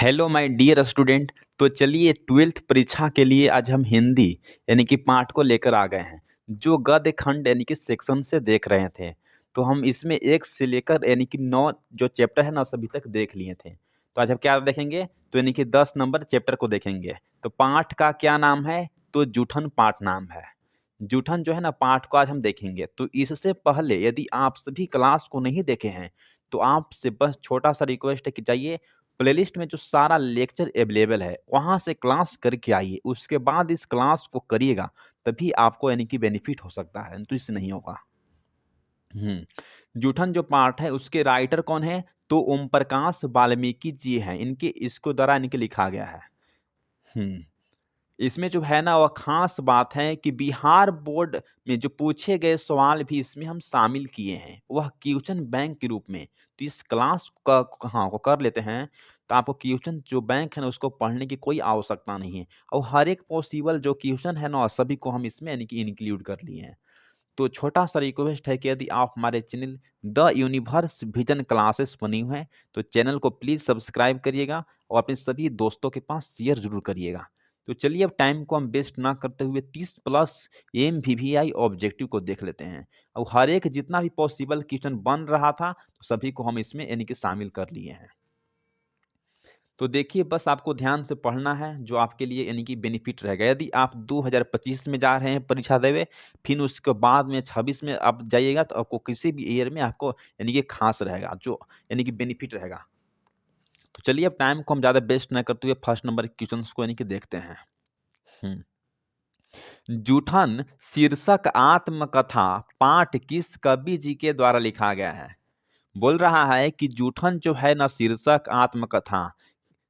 Hello my dear student. तो चलिए 12th परीक्षा के लिए आज हम हिंदी यानी कि पाठ को लेकर आ गए हैं। जो गद्य खंड यानी कि सेक्शन से देख रहे थे, तो हम इसमें 1 से लेकर यानी कि 9 जो चैप्टर है ना सभी तक देख लिए थे। तो आज हम क्या देखेंगे? तो यानी कि 10 नंबर चैप्टर को देखेंगे। तो पाठ का क्या नाम है? तो जूठन पाठ नाम है। जूठन जो है ना पाठ को आज हम देखेंगे। तो इससे पहले यदि आप सभी क्लास को नहीं देखे हैं, तो आपसे बस छोटा सा रिक्वेस्ट है कि जाइए प्लेलिस्ट में जो सारा लेक्चर अवेलेबल है वहाँ से क्लास करके आइए। उसके बाद इस क्लास को करिएगा, तभी आपको यानी कि बेनिफिट हो सकता है, तो इससे नहीं होगा। जूठन जो पाठ है उसके राइटर कौन है? तो ओम प्रकाश वाल्मीकि जी हैं। इनके इसको द्वारा इनके लिखा गया है। हम्म इसमें जो है ना वह खास बात है कि बिहार बोर्ड में जो पूछे गए सवाल भी इसमें हम शामिल किए हैं, वह क्वेश्चन बैंक के रूप में। तो इस क्लास का हाँ को कर लेते हैं, तो आपको क्वेश्चन जो बैंक है ना उसको पढ़ने की कोई आवश्यकता नहीं है। और हर एक पॉसिबल जो क्वेश्चन है ना सभी को हम इसमें यानी कि इंक्लूड कर लिए हैं। तो छोटा सा रिक्वेस्ट है कि यदि आप हमारे channel the universe vision classes बनी हुई हैं, तो चैनल को प्लीज़ सब्सक्राइब करिएगा और अपने सभी दोस्तों के पास शेयर जरूर करिएगा। तो चलिए अब टाइम को हम वेस्ट ना करते हुए 30 प्लस एमवीवीआई ऑब्जेक्टिव को देख लेते हैं। और हर एक जितना भी पॉसिबल क्वेश्चन बन रहा था, तो सभी को हम इसमें यानी कि शामिल कर लिए हैं। तो देखिए बस आपको ध्यान से पढ़ना है, जो आपके लिए यानी कि बेनिफिट रहेगा। यदि आप 2025 में जा रहे हैं परीक्षा देवे, फिर उसके बाद में 26 में आप जाइएगा, तो आपको किसी भी ईयर में आपको यानी कि खास रहेगा, जो यानी कि बेनिफिट रहेगा। तो चलिए अब टाइम को हम ज़्यादा वेस्ट ना करते हुए फर्स्ट नंबर के क्वेश्चंस को यानी कि देखते हैं। हम्म जूठन शीर्षक आत्मकथा पाठ किस कवि जी के द्वारा लिखा गया है? बोल रहा है कि जूठन जो है ना शीर्षक आत्मकथा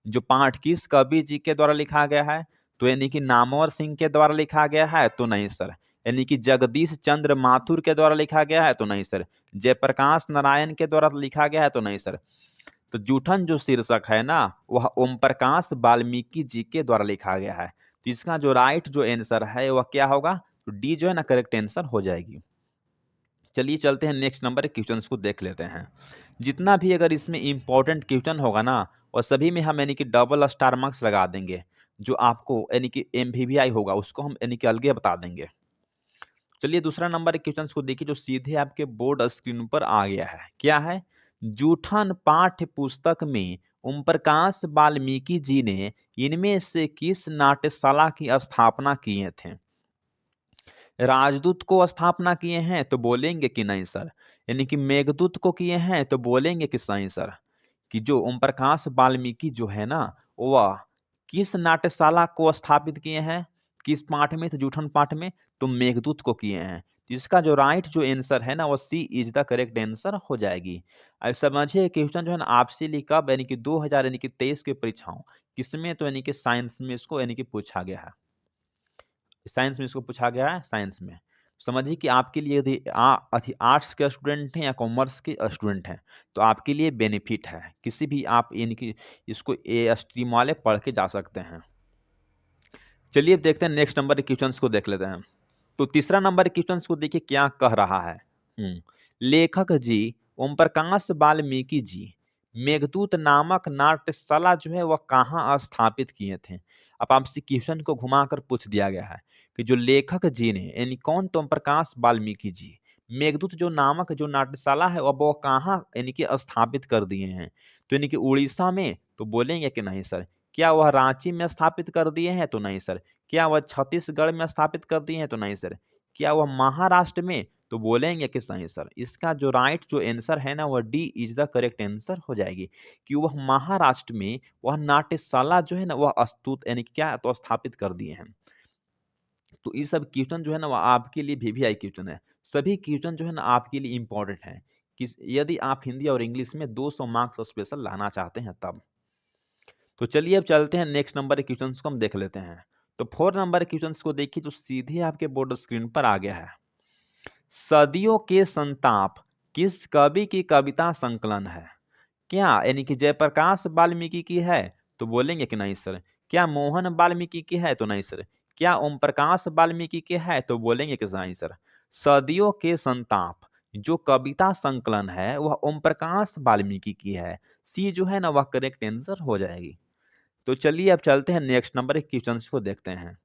जो पाठ किस कवि जी के द्वारा लिखा गया है? तो यानी कि नामवर सिंह के द्वारा लिखा गया है? तो नहीं सर। यानी कि जगदीश चंद्र माथुर के द्वारा लिखा गया है? तो नहीं सर। जयप्रकाश नारायण के द्वारा लिखा गया है? तो नहीं सर। तो जूठन जो शीर्षक है ना वह ओम प्रकाश वाल्मीकि जी के द्वारा लिखा गया है। तो इसका जो राइट जो आंसर है वह क्या होगा? तो डी जो है ना करेक्ट आंसर हो जाएगी। चलिए चलते हैं नेक्स्ट नंबर के क्वेश्चंस को देख लेते हैं। जितना भी अगर इसमें इंपॉर्टेंट क्वेश्चन होगा ना, और सभी में हम यानी कि डबल स्टार मार्क्स लगा देंगे। जो आपको यानी कि एमवीवीआई होगा उसको हम यानी कि अलगे बता देंगे। चलिए दूसरा नंबर के क्वेश्चंस को देखिए, जो सीधे आपके बोर्ड स्क्रीन पर आ गया है। क्या है? जूठन पाठ्य पुस्तक में ओम प्रकाश वाल्मीकि जी ने इनमें से किस नाट्यशाला की स्थापना किए थे? राजदूत को स्थापना किए हैं तो बोलेंगे कि नहीं सर। यानी कि मेघदूत को किए हैं तो बोलेंगे कि नहीं सर। कि जो ओम प्रकाश वाल्मीकि जो है ना वह किस नाट्यशाला को स्थापित किए हैं? किस पाठ में? तो जूठन पाठ में। तो मेघदूत को किए हैं। तो इसका जो राइट जो आंसर है ना वो सी इज द करेक्ट आंसर हो जाएगी। अब समझिए क्वेश्चन जो है ना आपसे लिखा यानी कि 2000 यानी कि 23 के परीक्षाओं किसमें? तो यानी कि साइंस में इसको यानी कि पूछा गया है। साइंस में इसको पूछा गया है, साइंस में। समझिए कि आपके लिए यदि आर्ट्स के स्टूडेंट हैं या कॉमर्स के स्टूडेंट हैं, तो आपके लिए बेनिफिट है। किसी भी आप यानी कि इसको ए स्ट्रीम वाले पढ़ के जा सकते हैं। चलिए अब देखते हैं नेक्स्ट नंबर के क्वेश्चंस को देख लेते हैं। तो तीसरा नंबर के क्वेश्चंस को देखिए क्या कह रहा है। लेखक जी ओम प्रकाश वाल्मीकि जी मेघदूत नामक नाट्यशाला जो है वह कहाँ स्थापित किए थे? अब आपसे क्वेश्चन को घुमाकर पूछ दिया गया है कि जो लेखक जी ने यानी कौन? तो ओम प्रकाश वाल्मीकि जी मेघदूत जो नामक जो नाट्यशाला है वो कहाँ यानी कि स्थापित कर दिए हैं? तो यानी कि उड़ीसा में? तो बोलेंगे कि नहीं सर। क्या वह रांची में स्थापित कर दिए हैं? तो नहीं सर। क्या वह छत्तीसगढ़ में स्थापित कर दिए हैं? तो नहीं सर। क्या वह महाराष्ट्र में? तो बोलेंगे कि सही सर। इसका जो राइट जो आंसर है ना वह D is the correct answer हो जाएगी। कि वह महाराष्ट्र में वह नाट्यशाला जो है ना वह स्तुत यानी कि क्या तो स्थापित कर दिए हैं। तो ये सब क्वेश्चन जो है ना वो आपके लिए वीवीआई क्वेश्चन है। सभी क्वेश्चन जो है ना आपके लिए इंपॉर्टेंट है। कि यदि आप हिंदी और इंग्लिश में 200 मार्क्स स्पेशल लाना चाहते हैं तब। तो चलिए अब चलते हैं नेक्स्ट नंबर के क्वेश्चंस को हम देख लेते हैं। तो 4 नंबर के क्वेश्चंस को देखिए, जो सीधे आपके बोर्ड स्क्रीन पर आ गया है। सदियों के संताप किस कवि की कविता संकलन है? क्या यानी कि जयप्रकाश वाल्मीकि की है? तो बोलेंगे कि नहीं सर। क्या मोहन वाल्मीकि की है? तो नहीं सर। क्या ओम प्रकाश वाल्मीकि की है? तो बोलेंगे कि नहीं सर। सदियों के संताप जो कविता संकलन है वह ओम प्रकाश वाल्मीकि की है। सी जो है ना वह करेक्ट आंसर हो जाएगी। तो चलिए अब चलते हैं नेक्स्ट नंबर के क्वेश्चंस को देखते हैं।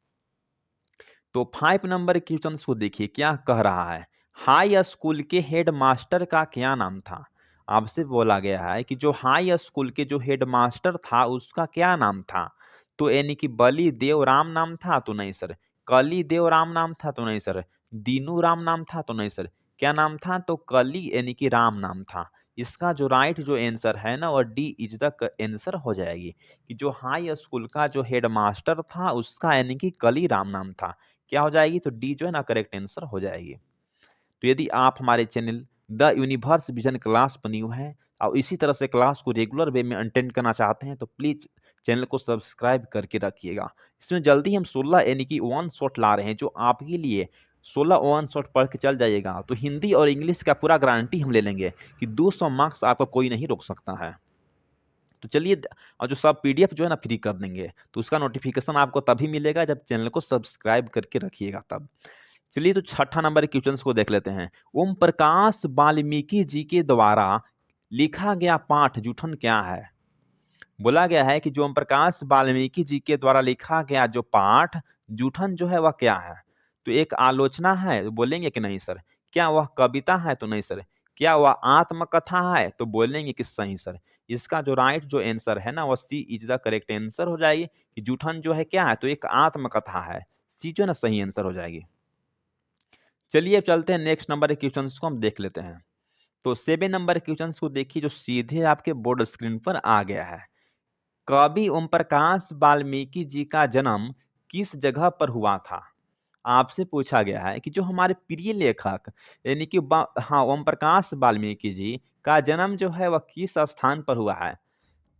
तो 5 नंबर के क्वेश्चंस को देखिए क्या कह रहा है। हाई स्कूल के हेड मास्टर का क्या नाम था? आपसे बोला गया है कि जो हाई स्कूल के जो हेड मास्टर था उसका क्या नाम था? तो यानी कि बली देव राम नाम था? तो नहीं सर। कली देव राम नाम था? तो नहीं सर। दीनू राम नाम था? तो नहीं सर। क्या नाम था? तो कली यानी कि राम नाम था। इसका जो राइट जो आंसर है ना, वो डी इज द आंसर हो जाएगी कि जो हाई स्कूल का जो हेड मास्टर था उसका यानी कि कली राम नाम था। क्या हो जाएगी? तो डी जो है ना करेक्ट आंसर हो जाएगी। तो यदि आप हमारे channel the universe vision class पर न्यू हैं और इसी तरह से क्लास को रेगुलर वे में अटेंड करना चाहते हैं तो प्लीज चैनल को सब्सक्राइब करके रखिएगा। इसमें जल्दी हम 16 यानी कि वन शॉट ला रहे हैं जो आपके लिए 16 वन शॉट पढ़ के चल जाइएगा तो हिंदी और इंग्लिश का पूरा गारंटी हम ले लेंगे कि 200 मार्क्स आपका कोई नहीं रोक सकता है। तो चलिए और जो सब पीडीएफ जो है ना फ्री कर देंगे तो उसका नोटिफिकेशन आपको तभी मिलेगा जब चैनल को सब्सक्राइब करके रखिएगा तब। चलिए तो छठा नंबर के क्वेश्चन को देख लेते हैं। ओम प्रकाश वाल्मीकि जी के द्वारा लिखा गया पाठ जूठन क्या है? बोला गया है कि जो ओम प्रकाश वाल्मीकि जी के द्वारा लिखा गया जो पाठ जूठन जो है वह क्या है? तो एक आलोचना है तो बोलेंगे कि नहीं सर। क्या वह कविता है? तो नहीं सर। क्या वह आत्मकथा है? तो बोलेंगे कि सही सर। इसका जो राइट जो आंसर है ना वह सी इज द करेक्ट आंसर हो जाएगी कि जूठन जो है क्या है? तो एक आत्मकथा है। सी जो है ना सही आंसर हो जाएगी। चलिए अब चलते हैं नेक्स्ट नंबर के क्वेश्चंस को हम देख लेते हैं। तो 7 नंबर के क्वेश्चंस को देखिए जो सीधे आपके बोर्ड स्क्रीन पर आ गया है। कवि ओम प्रकाश वाल्मीकि जी का जन्म किस जगह पर हुआ था? आपसे पूछा गया है कि जो हमारे प्रिय लेखक यानी कि हाँ ओम प्रकाश वाल्मीकि जी का जन्म जो है वह किस स्थान पर हुआ है?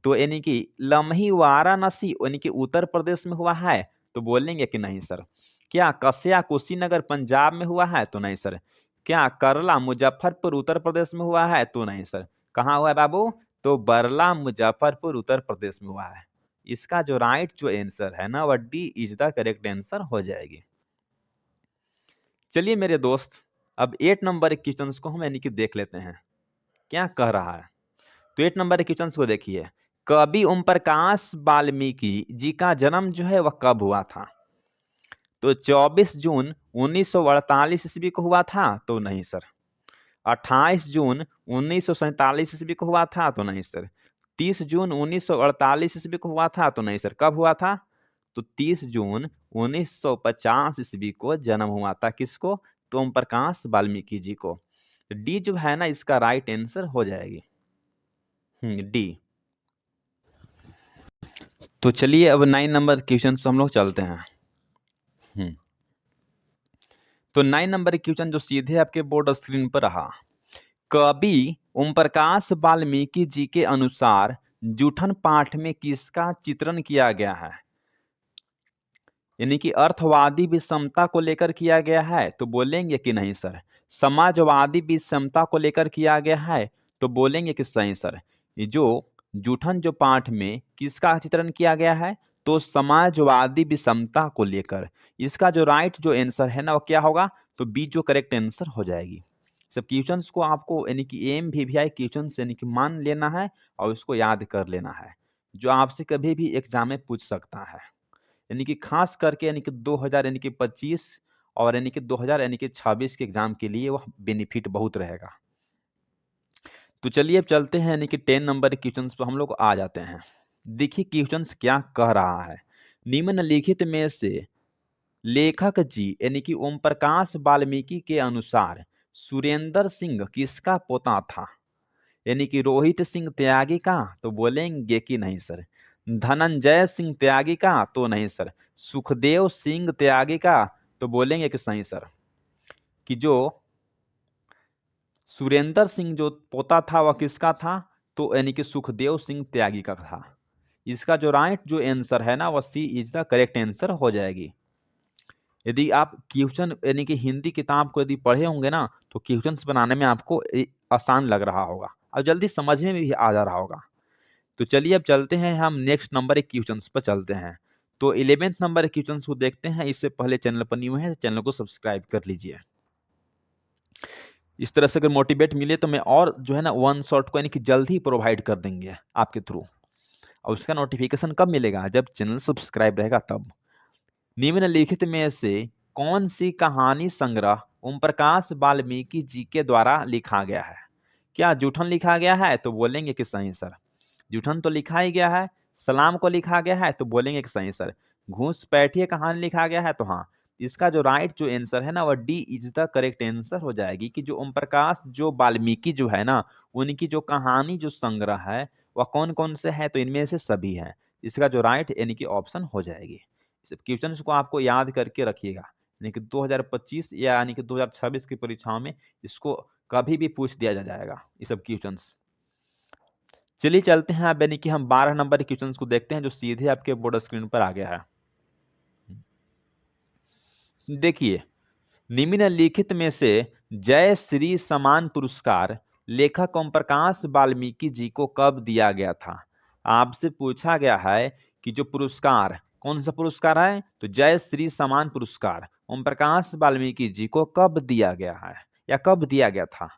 तो यानी कि लम्ही वाराणसी यानी कि उत्तर प्रदेश में हुआ है? तो बोलेंगे कि नहीं सर। क्या कस्या कुशीनगर पंजाब में हुआ है? तो नहीं सर। क्या करला मुजफ्फरपुर उत्तर प्रदेश में हुआ है? तो नहीं सर। कहाँ हुआ है बाबू? तो बरला मुजफ्फरपुर उत्तर प्रदेश में हुआ है। इसका जो राइट जो आंसर है ना वह D is the correct answer हो जाएगी। चलिए मेरे दोस्त अब 8 नंबर के क्वेश्चन को हम यानी कि देख लेते हैं क्या कह रहा है। तो 8 नंबर के क्वेश्चन को देखिए। कवि ओम प्रकाश वाल्मीकि जी का जन्म जो है वह कब हुआ था? तो 24 जून 1948 ईस्वी को हुआ था? तो नहीं सर। 28 जून 1947 ईस्वी को हुआ था? तो नहीं सर। 30 जून 1948 ईस्वी को हुआ था? तो नहीं सर। कब हुआ था? तो 30 जून 1950 ईस्वी को जन्म हुआ था। किसको? तो ओम प्रकाश वाल्मीकि जी को। तो डी जो है ना इसका राइट आंसर हो जाएगी। डी। तो चलिए अब 9 नंबर क्वेश्चन पे हम लोग चलते हैं। हम्म तो 9 नंबर क्वेश्चन जो सीधे आपके बोर्ड स्क्रीन पर रहा। कवि ओम प्रकाश वाल्मीकि जी के अनुसार जूठन पाठ में किसका चित्रण किया गया है? यानी कि अर्थवादी विषमता को लेकर किया गया है? तो बोलेंगे कि नहीं सर। समाजवादी विषमता को लेकर किया गया है? तो बोलेंगे कि सही सर। ये जो जूठन जो पाठ में किसका चित्रण किया गया है? तो समाजवादी विषमता को लेकर। इसका जो राइट जो आंसर है ना वो क्या होगा? तो बी जो करेक्ट आंसर हो जाएगी। सब क्वेश्चंस को आपको यानी कि एम भी आई क्वेश्चंस यानी कि मान लेना है और उसको याद कर लेना है जो आपसे कभी भी एग्जाम में पूछ सकता है। यानी कि खास करके यानी कि 2000 यानी कि 25 और यानी कि 2000 यानी कि 26 के एग्जाम के लिए वह बेनिफिट बहुत रहेगा। तो चलिए अब चलते हैं यानी कि 10 नंबर के क्वेश्चंस पर हम लोग आ जाते हैं। देखिए क्वेश्चंस क्या कह रहा है। निम्नलिखित में से लेखक जी यानी कि ओम प्रकाश वाल्मीकि के अनुसार सुरेंद्र सिंह किसका पोता था? यानी कि रोहित सिंह त्यागी का? तो बोलेंगे कि नहीं सर। धनंजय सिंह त्यागी का? तो नहीं सर। सुखदेव सिंह त्यागी का? तो बोलेंगे कि सही सर। कि जो सुरेंद्र सिंह जो पोता था वह किसका था? तो यानी कि सुखदेव सिंह त्यागी का था। इसका जो राइट जो आंसर है ना वह सी इज द करेक्ट आंसर हो जाएगी। यदि आप क्वेश्चन यानी कि हिंदी किताब को यदि पढ़े होंगे ना तो क्वेश्चंस बनाने में आपको आसान लग रहा होगा और जल्दी समझ में भी आ जा रहा होगा। तो चलिए अब चलते हैं हम नेक्स्ट नंबर एक क्वेश्चंस पर चलते हैं। तो 11th नंबर क्वेश्चंस को देखते हैं। इससे पहले चैनल पर न्यू है चैनल को सब्सक्राइब कर लीजिए। इस तरह से अगर मोटिवेट मिले तो मैं और जो है ना वन शॉट को यानी कि जल्द ही प्रोवाइड कर देंगे आपके थ्रू। और उसका नोटिफिकेशन कब मिलेगा? जब चैनल सब्सक्राइब रहेगा तब। निम्नलिखित में से कौन सी कहानी संग्रह ओम प्रकाश वाल्मीकि जी के द्वारा लिखा गया है? क्या जूठन लिखा गया है? तो बोलेंगे कि सही सर। जूठन तो लिखा ही गया है। सलाम को लिखा गया है तो बोलेंगे कि सही सर। घूस पैठिए कहानी लिखा गया है तो हाँ। इसका जो राइट जो आंसर है ना वह D is the correct answer हो जाएगी कि जो ओम प्रकाश जो वाल्मीकि जो है ना उनकी जो कहानी जो संग्रह है वह कौन कौन से है? तो इनमें से सभी है। इसका जो राइट यानी कि ऑप्शन हो जाएगी। इस क्वेश्चन को आपको याद करके रखिएगा, यानी कि 2025 या यानी कि 2026 की परीक्षाओं में इसको कभी भी पूछ दिया जाएगा ये सब क्वेश्चंस। चलिए चलते हैं अब यानी कि हम 12 नंबर के क्वेश्चंस को देखते हैं जो सीधे आपके बोर्ड स्क्रीन पर आ गया है। देखिए, निम्नलिखित में से जय श्री सम्मान पुरस्कार लेखक ओम प्रकाश वाल्मीकि जी को कब दिया गया था? आपसे पूछा गया है कि जो पुरस्कार कौन सा पुरस्कार है? तो जय श्री सम्मान पुरस्कार ओम प्रकाश वाल्मीकि जी को कब दिया गया है या कब दिया गया था?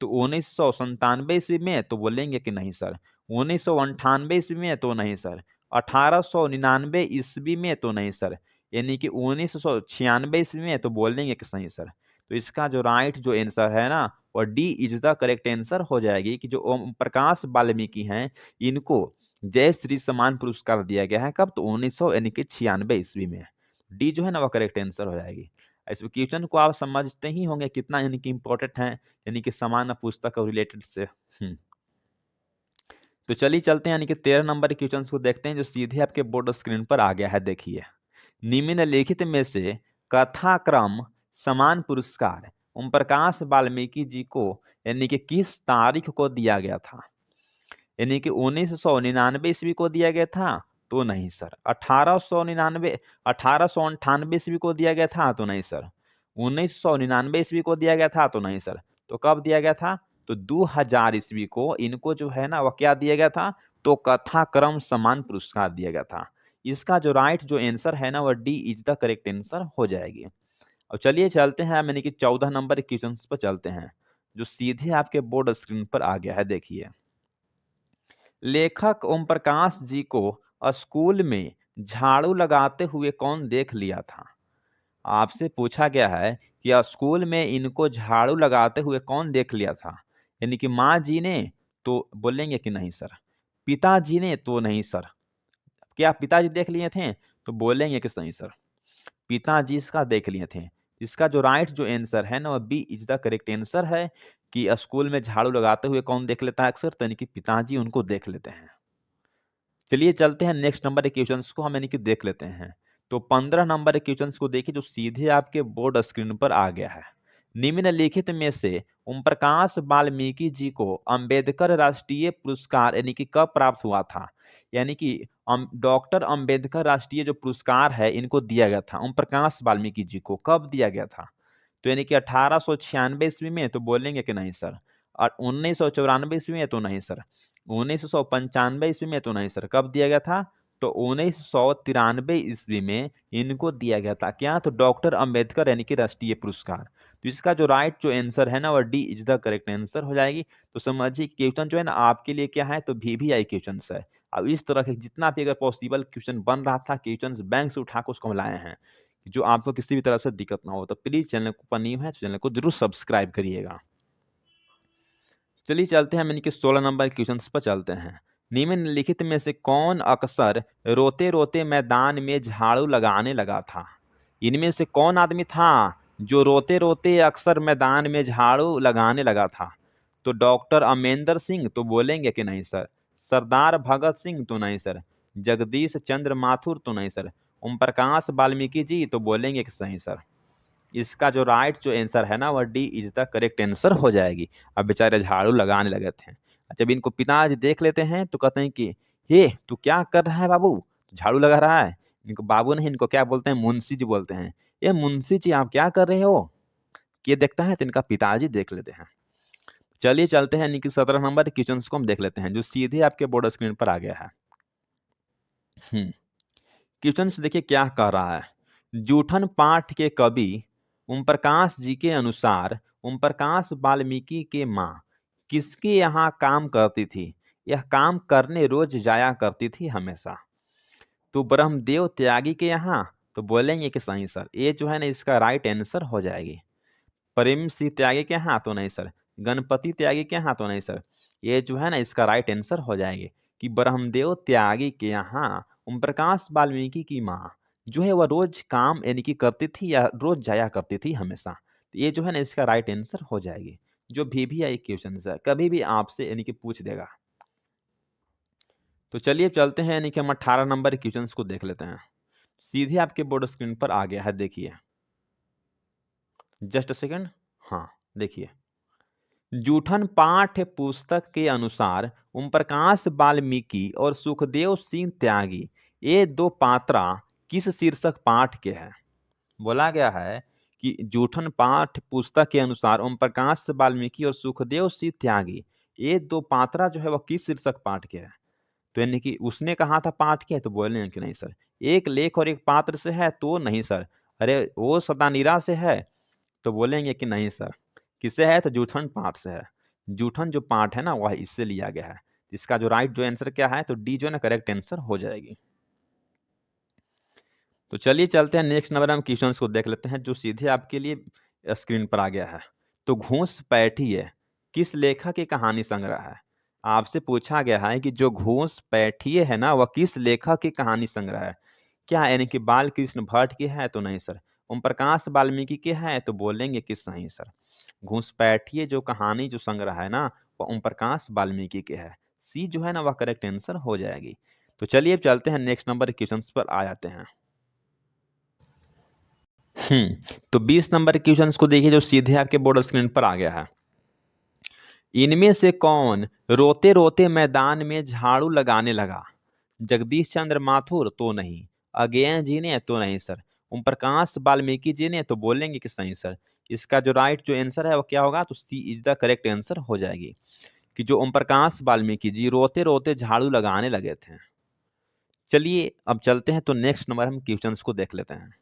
तो 1997 ईस्वी में तो बोलेंगे कि नहीं सर। 1998 ईस्वी में तो नहीं सर। 1899 ईस्वी में तो नहीं सर। यानी कि 1996 ईस्वी में तो बोल देंगे कि सही सर। तो इसका जो राइट जो आंसर है ना और D is the correct answer हो जाएगी कि जो ओम प्रकाश वाल्मीकि हैं इनको जय श्री सम्मान पुरस्कार दिया गया है कब? तो 1900 यानी कि 96 ईस्वी में। डी जो है ना वह करेक्ट आंसर हो जाएगी। इस क्वेश्चन को आप समझते ही होंगे कितना यानी कि इंपॉर्टेंट है यानी कि समान पुस्तक और रिलेटेड से। तो चलिए चलते हैं यानी कि 13 नंबर के क्वेश्चन को देखते हैं जो सीधे आपके बोर्ड स्क्रीन पर आ गया है। देखिए, निम्नलिखित में से कथाक्रम समान पुरस्कार ओम प्रकाश वाल्मीकि जी को यानी कि किस तारीख को दिया गया था? यानी कि 1999 ईस्वी को दिया गया था तो नहीं सर। 1898 ईस्वी को दिया गया था तो नहीं सर। 1999 ईस्वी को दिया गया था तो नहीं सर। तो कब दिया गया था? तो 2000 ईस्वी को इनको जो है ना वह क्या दिया गया था? तो कथाक्रम सम्मान पुरस्कार दिया गया था। इसका जो राइट जो आंसर है ना वह D is the correct answer हो जाएगी। अब चलिए चलते हैं यानी कि 14 नंबर क्वेश्चन पर चलते हैं जो सीधे आपके बोर्ड स्क्रीन पर आ गया है। देखिए, लेखक ओम प्रकाश जी को स्कूल में झाड़ू लगाते हुए कौन देख लिया था? आपसे पूछा गया है कि स्कूल में इनको झाड़ू लगाते हुए कौन देख लिया था? यानी कि माँ जी ने तो बोलेंगे कि नहीं सर। पिताजी ने तो नहीं सर। क्या पिताजी देख लिए थे? तो बोलेंगे कि सही सर। पिताजी इसका देख लिए थे। इसका जो राइट जो आंसर है ना वो B is the correct answer है कि स्कूल में झाड़ू लगाते हुए कौन देख लेता है अक्सर? तो यानी कि पिताजी उनको देख लेते हैं। चलिए चलते हैं नेक्स्ट नंबर के क्वेश्चंस को हम यानी कि देख लेते हैं। तो 15 नंबर के क्वेश्चंस को देखिए जो सीधे आपके बोर्ड स्क्रीन पर आ गया है। निम्नलिखित में से ओम प्रकाश वाल्मीकि जी को अंबेडकर राष्ट्रीय पुरस्कार यानी कि कब प्राप्त हुआ था? यानी कि डॉक्टर अंबेडकर राष्ट्रीय जो पुरस्कार है इनको दिया गया था ओम प्रकाश वाल्मीकि जी को कब दिया गया था? तो यानी कि 1896 ईस्वी में तो बोलेंगे कि नहीं सर। और 1994 ईस्वी में तो नहीं सर। 1995 ईस्वी में तो नहीं सर। कब दिया गया था? तो 1993 ईस्वी में इनको दिया गया था क्या? तो डॉक्टर अंबेडकर यानी कि राष्ट्रीय पुरस्कार। तो इसका जो राइट जो आंसर है ना वह D is the correct answer हो जाएगी। तो समझिए क्वेश्चन जो है ना आपके लिए क्या है? तो VVI क्वेश्चन है। अब इस तरह के जितना भी अगर पॉसिबल क्वेश्चन बन रहा था क्वेश्चन बैंक से उठा कर उसको हम लाए हैं जो आपको किसी भी तरह से दिक्कत ना हो। तो प्लीज चैनल को पर न्यू है तो चैनल को जरूर सब्सक्राइब करिएगा। चलिए चलते हैं यानी कि 16 नंबर क्वेश्चन पर चलते हैं। निम्नलिखित में से कौन अक्सर रोते रोते मैदान में झाड़ू लगाने लगा था? इनमें से कौन आदमी था जो रोते रोते अक्सर मैदान में झाड़ू लगाने लगा था? तो डॉक्टर अमरिंदर सिंह तो बोलेंगे कि नहीं सर। सरदार भगत सिंह तो नहीं सर। जगदीश चंद्र माथुर तो नहीं सर। ओम प्रकाश वाल्मीकि जी तो बोलेंगे कि सही सर। इसका जो राइट जो आंसर है ना वह D is the correct answer हो जाएगी। अब बेचारे झाड़ू लगाने लगे थे। जब इनको पिताजी देख लेते हैं तो कहते हैं कि हे तू क्या कर रहा है बाबू? झाड़ू लगा रहा है। इनको बाबू नहीं इनको क्या बोलते हैं? मुंशी जी बोलते हैं। ये मुंशी जी आप क्या कर रहे हो? ये देखता है तो इनका पिताजी देख लेते हैं। चलिए चलते हैं यानी कि 17 नंबर क्वेश्चन को हम देख लेते हैं जो सीधे आपके बोर्ड स्क्रीन पर आ गया है। क्वेश्चन देखिए क्या कह रहा है। जूठन पाठ के कवि ओम प्रकाश जी के अनुसार ओम प्रकाश वाल्मीकि के माँ किसके यहाँ काम करती थी? यह काम करने रोज जाया करती थी हमेशा। तो ब्रह्मदेव त्यागी के यहाँ, तो बोलेंगे कि सही सर, ये जो है ना इसका राइट आंसर हो जाएगी। प्रेम सिंह त्यागी के यहाँ तो नहीं सर, गणपति त्यागी के यहाँ तो नहीं सर, ये जो है ना इसका राइट आंसर हो जाएगी कि ब्रह्मदेव त्यागी के यहाँ ओम प्रकाश वाल्मीकि की माँ जो है वह रोज काम यानी कि करती थी या रोज जाया करती थी हमेशा। तो ये जो है ना इसका राइट आंसर हो जाएगी। जो VVI क्वेश्चन है कभी भी आपसे यानी कि पूछ देगा। तो चलिए चलते हैं यानी कि हम 18 नंबर क्वेश्चन को देख लेते हैं। सीधे आपके बोर्ड स्क्रीन पर आ गया है, देखिए जस्ट सेकंड। हाँ देखिए, जूठन पाठ्य पुस्तक के अनुसार ओम प्रकाश वाल्मीकि और सुखदेव सिंह त्यागी ये दो पात्रा किस शीर्षक पाठ के हैं। बोला गया है कि जूठन पाठ्य पुस्तक के अनुसार ओम प्रकाश वाल्मीकि और सुखदेव सिंह त्यागी ये दो पात्रा जो है वह किस शीर्षक पाठ के हैं। तो यानी कि उसने कहा था पाठ के है, तो बोले कि नहीं सर। एक लेख और एक पात्र से है तो नहीं सर। अरे वो सदानीरा से है, तो बोलेंगे कि नहीं सर। किससे है, तो जूठन पाठ से है। जूठन जो पाठ है ना वह इससे लिया गया है। इसका जो राइट जो आंसर क्या है, तो डी जो है ना करेक्ट आंसर हो जाएगी। तो चलिए चलते हैं नेक्स्ट नंबर हम क्वेश्चंस को देख लेते हैं जो सीधे आपके लिए स्क्रीन पर आ गया है। तो घूस पैठिए किस लेखक की कहानी संग्रह है। आपसे पूछा गया है कि जो घूस पैठिए है ना वह किस लेखक की कहानी संग्रह है। क्या यानी कि बाल कृष्ण भट्ट की है, तो नहीं सर। ओम प्रकाश वाल्मीकि के है, तो बोलेंगे कि सही सर। घुसपैठिए जो कहानी जो संग्रह है ना वह ओम प्रकाश वाल्मीकि के है। सी जो है ना वह करेक्ट आंसर हो जाएगी। तो चलिए अब चलते हैं नेक्स्ट नंबर क्वेश्चन पर आ जाते हैं। तो 20 नंबर क्वेश्चन को देखिए जो सीधे आपके बोर्ड स्क्रीन पर आ गया है। इनमें से कौन रोते रोते मैदान में झाड़ू लगाने लगा। जगदीश चंद्र माथुर तो नहीं, अगेय जी ने तो नहीं सर, ओम प्रकाश वाल्मीकि जी ने, तो बोलेंगे कि सही सर। इसका जो राइट जो आंसर है वो क्या होगा, तो सी इज द करेक्ट आंसर हो जाएगी कि जो ओम प्रकाश वाल्मीकि जी रोते रोते झाड़ू लगाने लगे थे। चलिए अब चलते हैं तो नेक्स्ट नंबर हम क्वेश्चंस को देख लेते हैं।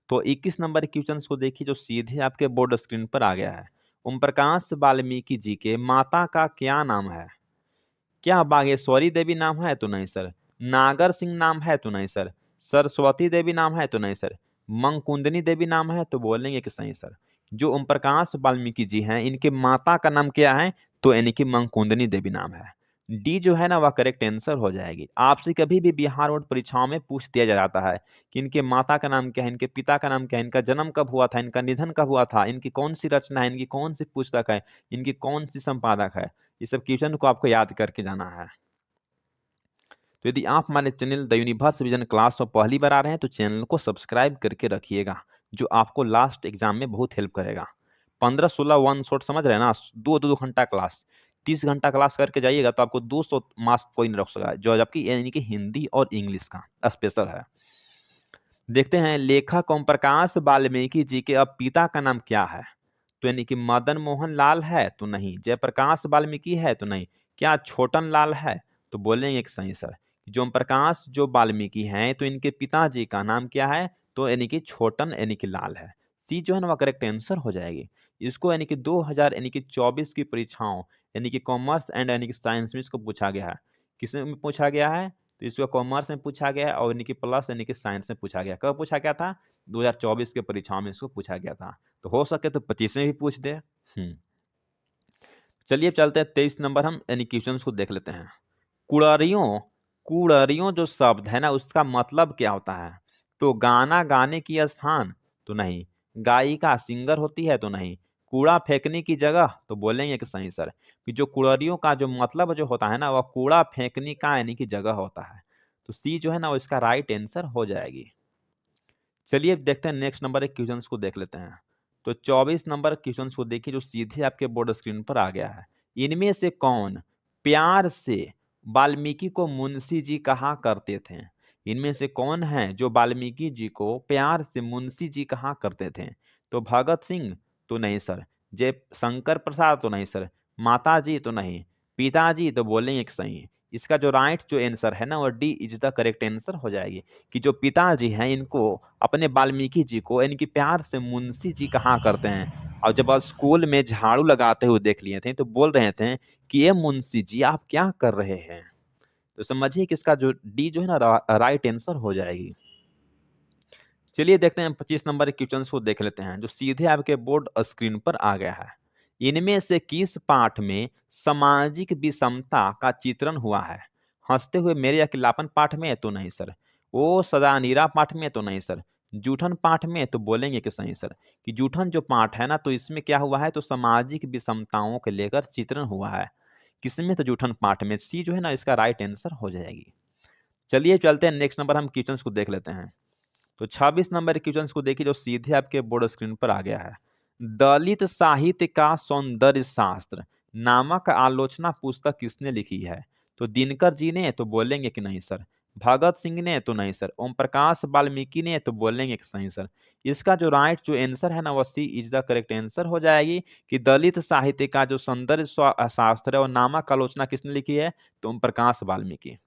तो 21 नंबर क्वेश्चन को देखिए जो सीधे आपके बोर्ड स्क्रीन पर आ गया है। ओम प्रकाश वाल्मीकि जी के माता का क्या नाम है। क्या बागेश्वरी देवी नाम है, तो नहीं सर। नागर सिंह नाम है, तो नहीं सर। सरस्वती देवी नाम है, तो नहीं सर। मंकुंदनी देवी नाम है, तो बोलेंगे कि सही सर। जो ओम प्रकाश वाल्मीकि जी हैं इनके माता का नाम क्या है, तो यानी कि मंकुंदनी देवी नाम है। डी जो है ना वह करेक्ट आंसर हो जाएगी। आपसे कभी भी बिहार बोर्ड परीक्षाओं में पूछ दिया जाता है कि इनके माता का नाम क्या है, इनके पिता का नाम क्या है, इनका जन्म कब हुआ था, इनका निधन कब हुआ था, इनकी कौन सी रचना है, इनकी कौन सी पुस्तक है, इनकी कौन सी संपादक है। ये सब क्वेश्चन को आपको याद करके जाना है। तो यदि आप हमारे channel the universe vision class में पहली बार आ रहे हैं तो चैनल को सब्सक्राइब करके रखिएगा, जो आपको लास्ट एग्जाम में बहुत हेल्प करेगा। 15-16 वन शॉट समझ रहे हैं ना, 2-2 घंटा क्लास, 30 घंटा क्लास करके जाइएगा तो आपको 200 मार्क्स कोई नहीं रख सका, जो आपकी यानी कि हिंदी और इंग्लिश का स्पेशल है। देखते हैं लेखक ओम प्रकाश वाल्मीकि जी के अब पिता का नाम क्या है। तो यानी कि मदन मोहन लाल है, तो नहीं। जयप्रकाश वाल्मीकि है, तो नहीं। क्या छोटन लाल है, तो बोलेंगे कि सही सर। जो ओम प्रकाश जो वाल्मीकि हैं तो इनके पिताजी का नाम क्या है, तो यानी कि छोटन यानी कि लाल है। सी जो है ना वह करेक्ट आंसर हो जाएगी। इसको यानी कि 2000 यानी कि 24 की परीक्षाओं यानी कि कॉमर्स एंड यानी कि साइंस में इसको पूछा गया है। किसमें पूछा गया है, तो इसको कॉमर्स में पूछा गया है और यानी कि प्लस यानी कि साइंस में पूछा गया। कब पूछा गया था, 2024 के परीक्षाओं में इसको पूछा गया था। तो हो सके तो 25 में भी पूछ दे। चलिए चलते हैं 23 नंबर हम यानी क्वेश्चन को देख लेते हैं। कुड़रियों कुड़रियों जो शब्द है ना उसका मतलब क्या होता है। तो गाना गाने की स्थान, तो नहीं। गायिका सिंगर होती है, तो नहीं। कूड़ा फेंकने की जगह, तो बोलेंगे कि सही सर कि जो कुड़रियों का जो मतलब जो होता है ना वह कूड़ा फेंकने का यानी कि जगह होता है। तो सी जो है ना वो इसका राइट आंसर हो जाएगी। चलिए अब देखते हैं नेक्स्ट नंबर एक क्वेश्चन को देख लेते हैं। तो 24 नंबर क्वेश्चन को देखिए जो सीधे आपके बोर्ड स्क्रीन पर आ गया है। इनमें से कौन प्यार से वाल्मीकि को मुंशी जी कहा करते थे। इनमें से कौन है जो वाल्मीकि जी को प्यार से मुंशी जी कहा करते थे। तो भगत सिंह, तो नहीं सर। जय शंकर प्रसाद, तो नहीं सर। माता जी, तो नहीं। पिताजी, तो बोलेंगे एक सही। इसका जो राइट जो आंसर है ना वो D is the correct answer हो जाएगी कि जो पिताजी हैं इनको अपने वाल्मीकि जी को इनकी प्यार से मुंशी जी कहा करते हैं। और जब स्कूल में झाड़ू लगाते हुए देख लिए थे तो बोल रहे थे कि ये मुंशी जी आप क्या कर रहे हैं। तो समझिए कि इसका जो डी जो है ना राइट आंसर हो जाएगी। चलिए देखते हैं 25 नंबर के क्वेश्चन को देख लेते हैं जो सीधे आपके बोर्ड स्क्रीन पर आ गया है। इनमें से किस पाठ में सामाजिक विषमता का चित्रण हुआ है? हंसते हुए मेरे अकेलापन पाठ में? तो नहीं सर। ओ सदा नीरा पाठ में? तो नहीं सर। जूठन पाठ में? तो बोलेंगे कि सही सर कि जूठन जो पाठ है ना तो इसमें क्या हुआ है तो सामाजिक विषमताओं को लेकर चित्रण हुआ है। किसमें? तो जूठन पाठ में। सी जो है ना इसका राइट आंसर हो जाएगी। चलिए चलते हैं नेक्स्ट नंबर हम क्वेश्चन को देख लेते हैं। तो 26 नंबर क्वेश्चन को देखिए जो सीधे आपके बोर्ड स्क्रीन पर आ गया है। दलित साहित्य का सौंदर्य शास्त्र नामक आलोचना पुस्तक किसने लिखी है? तो दिनकर जी ने? तो बोलेंगे कि नहीं सर। भगत सिंह ने? तो नहीं सर। ओम प्रकाश वाल्मीकि ने? तो बोलेंगे कि सही सर। इसका जो राइट जो आंसर है ना वो सी इज द करेक्ट आंसर हो जाएगी कि दलित साहित्य का जो सौंदर्य शास्त्र है और नामक आलोचना किसने लिखी है? तो ओम प्रकाश वाल्मीकि।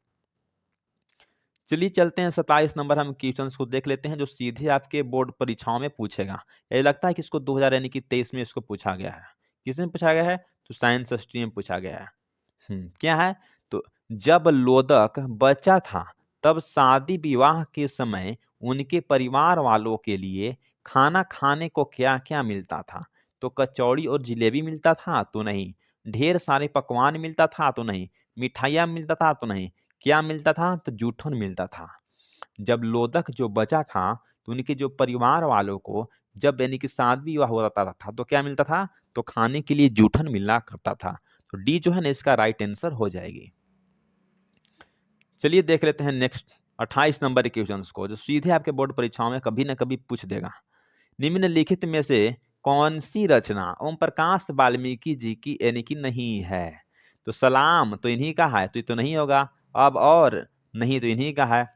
चलिए चलते हैं 27 नंबर हम क्वेश्चंस को देख लेते हैं जो सीधे आपके बोर्ड परीक्षाओं में पूछेगा। ये लगता है कि इसको 2000 यानी कि 23 में इसको पूछा गया है। किसमें पूछा गया है? तो साइंस स्ट्रीम में पूछा गया है। क्या है? तो जब लोदक बच्चा था तब शादी विवाह के समय उनके परिवार वालों के लिए खाना खाने को क्या-क्या मिलता था? तो कचौड़ी और जलेबी मिलता था? तो नहीं। ढेर सारे पकवान मिलता था? तो नहीं। मिठाइयाँ मिलता था? तो नहीं। क्या मिलता था? तो जूठन मिलता था। जब लोदक जो बचा था, तो उनके जो परिवार वालों को जब यानी कि शादी विवाह हो जाता था, तो क्या मिलता था? तो खाने के लिए जूठन मिला करता था। तो डी जो है ना इसका राइट आंसर हो जाएगी। चलिए देख लेते हैं नेक्स्ट 28 नंबर के क्वेश्चंस को जो सीधे आपके बोर्ड परीक्षाओं में कभी ना कभी पूछ देगा। निम्नलिखित में से कौन सी रचना ओम प्रकाश वाल्मीकि जी की यानी कि नहीं है? तो सलाम तो इन्हीं का है, तो ये तो नहीं होगा। अब और नहीं, तो इन्हीं का है।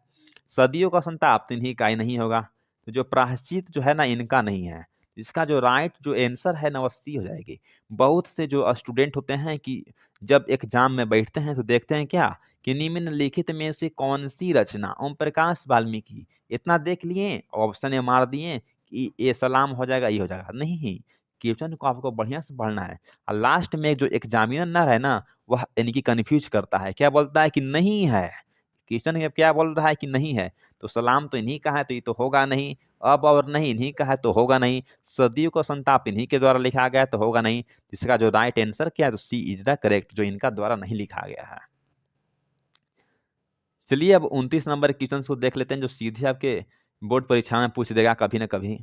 सदियों का संताप तो इन्हीं का ही नहीं होगा। तो जो प्रायश्चित जो है ना इनका नहीं है। इसका जो राइट जो आंसर है ना वो सी हो जाएगी। बहुत से जो स्टूडेंट होते हैं कि जब एग्जाम में बैठते हैं तो देखते हैं क्या कि निम्नलिखित में से कौन सी रचना ओम प्रकाश वाल्मीकि, इतना देख लिए ऑप्शन में मार दिए कि ये सलाम हो जाएगा, ये हो जाएगा। नहीं, क्वेश्चन को आपको बढ़िया से पढ़ना है और लास्ट में जो एग्जामिनर है ना वह यानी कि कन्फ्यूज करता है, क्या बोलता है कि नहीं है। क्वेश्चन में क्या बोल रहा है कि नहीं है, तो सलाम तो इन्हीं का है तो ये तो होगा नहीं। अब और नहीं इन्हीं का है तो होगा नहीं। सदियों का संताप इन्हीं के द्वारा लिखा गया है तो होगा नहीं। इसका जो राइट आंसर क्या है तो सी इज द करेक्ट जो इनका द्वारा नहीं लिखा गया है। चलिए अब 29 नंबर क्वेश्चन को देख लेते हैं जो सीधे आपके बोर्ड परीक्षा में पूछ देगा कभी ना कभी।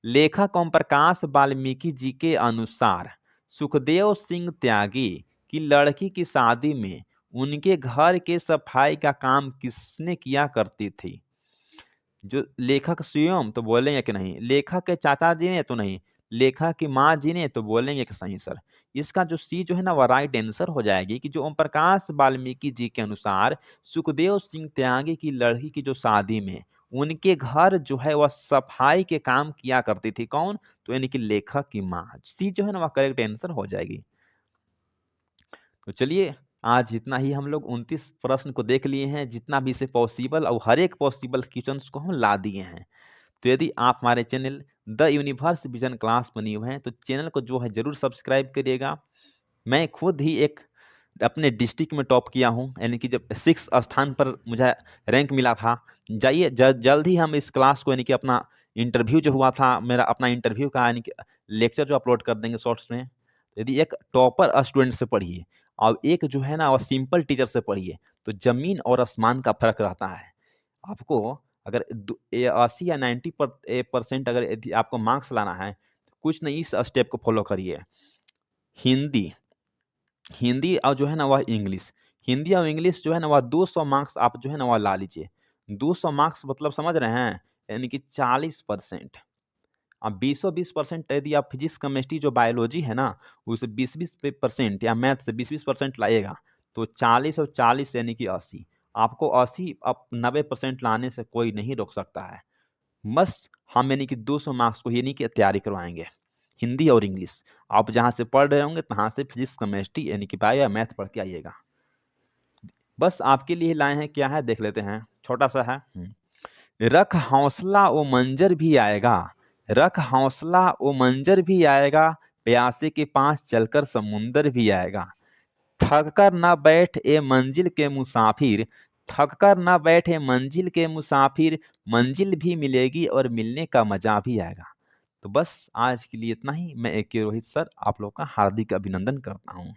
लेखक ओम प्रकाश वाल्मीकि जी के अनुसार सुखदेव सिंह त्यागी की लड़की की शादी में उनके घर के सफाई का काम किसने किया करती थी? जो लेखक स्वयं तो बोलेंगे कि नहीं। लेखक के चाचा जी ने? तो नहीं। लेखक की माँ जी ने? तो बोलेंगे कि सही सर। इसका जो सी जो है ना वो राइट आंसर हो जाएगी कि जो ओम प्रकाश वाल्मीकि जी के अनुसार सुखदेव सिंह त्यागी की लड़की की जो शादी में उनके घर जो है वह सफाई के काम किया करती थी। कौन? तो यानी कि लेखक की माँ। सी जो है ना वह करेक्ट आंसर हो जाएगी। तो चलिए आज इतना ही हम लोग 29 प्रश्न को देख लिए हैं जितना भी से पॉसिबल और हर एक पॉसिबल क्वेश्चंस को हम ला दिए हैं। तो यदि आप हमारे channel the universe vision class पर न्यू हैं तो चैनल को जो है ज़रूर सब्सक्राइब करिएगा। मैं खुद ही एक अपने डिस्ट्रिक्ट में टॉप किया हूँ यानी कि जब 6 स्थान पर मुझे रैंक मिला था। जाइए जल्द ही हम इस क्लास को यानी कि अपना इंटरव्यू जो हुआ था मेरा अपना इंटरव्यू का यानी कि लेक्चर जो अपलोड कर देंगे शॉर्ट्स में। यदि एक टॉपर स्टूडेंट से पढ़िए और एक जो है ना वो सिंपल टीचर से पढ़िए तो ज़मीन और आसमान का फ़र्क रहता है। आपको अगर 80 या 90 परसेंट अगर यदि आपको मार्क्स लाना है तो कुछ नहीं इस स्टेप को फॉलो करिए। हिंदी हिंदी और जो है ना वह इंग्लिश। हिंदी और इंग्लिश जो है ना वह 200 मार्क्स आप जो है ना वह ला लीजिए। 200 मार्क्स मतलब समझ रहे हैं? यानी कि 40%। अब 20% यदि आप फिजिक्स, केमिस्ट्री जो बायोलॉजी है ना, उसे 20-20% या मैथ से 20-20% लाइएगा, तो 40 और 40 यानी कि 80। आपको 80 अब 90% लाने से कोई नहीं रोक सकता है। बस हम यानी कि 200 मार्क्स को यानी कि तैयारी करवाएँगे। हिंदी और इंग्लिश। आप जहाँ से पढ़ रहे होंगे, तहाँ से फिजिक्स, केमिस्ट्री यानी कि बायो या मैथ पढ़ के आइएगा। बस आपके लिए लाए हैं, क्या है देख लेते हैं, छोटा-सा है। रख हौसला वो मंज़र भी आएगा, रख हौसला वो मंजर भी आएगा, प्यासे के पास चलकर समुंदर भी आएगा। थक कर ना बैठ ए मंजिल के मुसाफिर, थक कर ना बैठ ए मंजिल के मुसाफिर, मंजिल भी मिलेगी और मिलने का मजा भी आएगा। तो बस आज के लिए इतना ही। मैं ए के रोहित सर आप लोग का हार्दिक अभिनंदन करता हूँ।